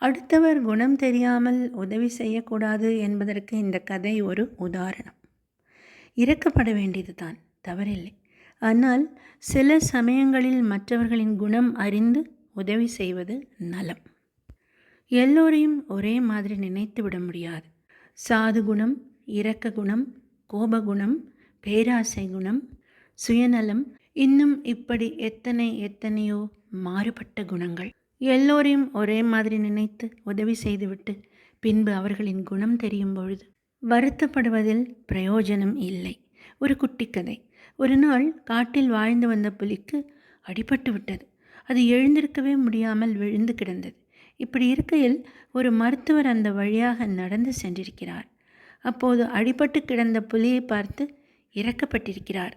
அடுத்தவர் குணம் தெரியாமல் உதவி செய்யக்கூடாது என்பதற்கு இந்த கதை ஒரு உதாரணம். இரக்கப்பட வேண்டியது தான், தவறில்லை. ஆனால் சில சமயங்களில் மற்றவர்களின் குணம் அறிந்து உதவி செய்வது நலம். எல்லோரையும் ஒரே மாதிரி நினைத்து விட முடியாது. சாது குணம், இரக்க குணம், கோபகுணம், பேராசை குணம், சுயநலம், இன்னும் இப்படி எத்தனையோ மாறுபட்ட குணங்கள். எல்லோரையும் ஒரே மாதிரி நினைத்து உதவி செய்துவிட்டு பின்பு அவர்களின் குணம் தெரியும் பொழுது வருத்தப்படுவதில் பிரயோஜனம் இல்லை. ஒரு குட்டி கதை. ஒரு நாள் காட்டில் வாழ்ந்து வந்த புலிக்கு அடிபட்டு விட்டது. அது எழுந்திருக்கவே முடியாமல் விழுந்து கிடந்தது. இப்படி இருக்கையில் ஒரு மருத்துவர் அந்த வழியாக நடந்து சென்றிருக்கிறார். அப்போது அடிபட்டு கிடந்த புலியை பார்த்து இறக்கப்பட்டிருக்கிறார்.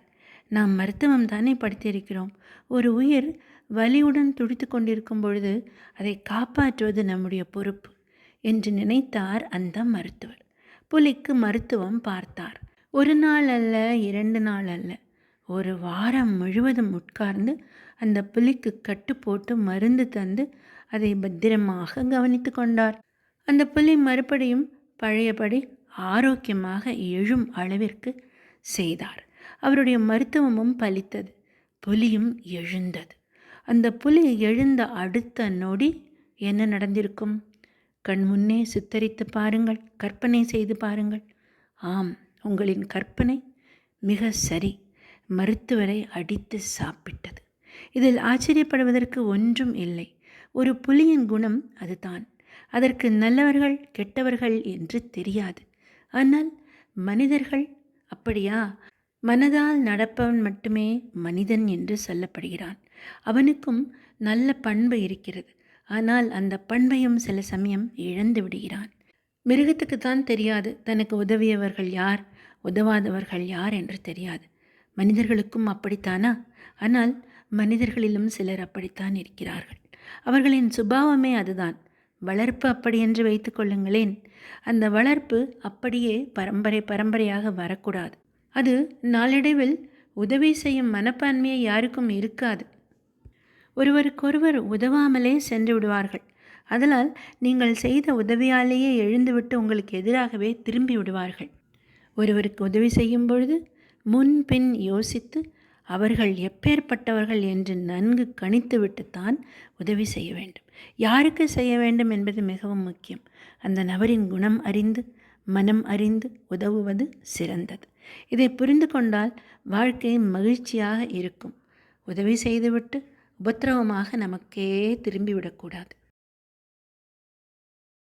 நாம் மருத்துவம் தானே படித்திருக்கிறோம். ஒரு உயிர் வலியுடன் துடித்து கொண்டிருக்கும் பொழுது அதை காப்பாற்றுவது நம்முடைய பொறுப்பு என்று நினைத்தார் அந்த மருத்துவர். புலிக்கு மருத்துவம் பார்த்தார். ஒரு நாள் அல்ல, 2 நாள் அல்ல, ஒரு வாரம் முழுவதும் உட்கார்ந்து அந்த புலிக்கு கட்டு போட்டு மருந்து தந்து அதை பத்திரமாக கவனித்து கொண்டார். அந்த புலி மறுபடியும் பழையபடி ஆரோக்கியமாக எழும் அளவிற்கு செய்தார். அவருடைய மருத்துவமும் பலித்தது. புலியும் எழுந்தது. அந்த புலி எழுந்த அடுத்த நொடி என்ன நடந்திருக்கும்? கண் முன்னே சித்தரித்து பாருங்கள், கற்பனை செய்து பாருங்கள். ஆம், உங்களின் கற்பனை மிக சரி. மருத்துவரை அடித்து சாப்பிட்டது. இதில் ஆச்சரியப்படுவதற்கு ஒன்றும் இல்லை. ஒரு புலியின் குணம் அதுதான். அதற்கு நல்லவர்கள் கெட்டவர்கள் என்று தெரியாது. ஆனால் மனிதர்கள் அப்படியா? மனதால் நடப்பவன் மட்டுமே மனிதன் என்று சொல்லப்படுகிறான். அவனுக்கும் நல்ல பண்பு இருக்கிறது. ஆனால் அந்த பண்பையும் சில சமயம் இழந்து விடுகிறான். மிருகத்துக்குத்தான் தெரியாது தனக்கு உதவியவர்கள் யார், உதவாதவர்கள் யார் என்று தெரியாது. மனிதர்களுக்கும் அப்படித்தானா? ஆனால் மனிதர்களிலும் சிலர் அப்படித்தான் இருக்கிறார்கள். அவர்களின் சுபாவமே அதுதான். வளர்ப்பு அப்படி என்று வைத்து கொள்ளுங்களேன். அந்த வளர்ப்பு அப்படியே பரம்பரையாக வரக்கூடாது. அது நாளடைவில் உதவி செய்யும் மனப்பான்மையை யாருக்கும் இருக்காது. ஒருவருக்கொருவர் உதவாமலே சென்று விடுவார்கள். அதனால் நீங்கள் செய்த உதவியாலேயே எழுந்துவிட்டு உங்களுக்கு எதிராகவே திரும்பி விடுவார்கள். ஒருவருக்கு உதவி செய்யும் பொழுது முன்பின் யோசித்து அவர்கள் எப்பேற்பட்டவர்கள் என்று நன்கு கணித்துவிட்டுத்தான் உதவி செய்ய வேண்டும். யாருக்கு செய்ய வேண்டும் என்பது மிகவும் முக்கியம். அந்த நபரின் குணம் அறிந்து மனம் அறிந்து உதவுவது சிறந்தது. இதை புரிந்து கொண்டால் வாழ்க்கை மகிழ்ச்சியாக இருக்கும். உதவி செய்துவிட்டு உபத்திரவமாக நமக்கே திரும்பிவிடக்கூடாது.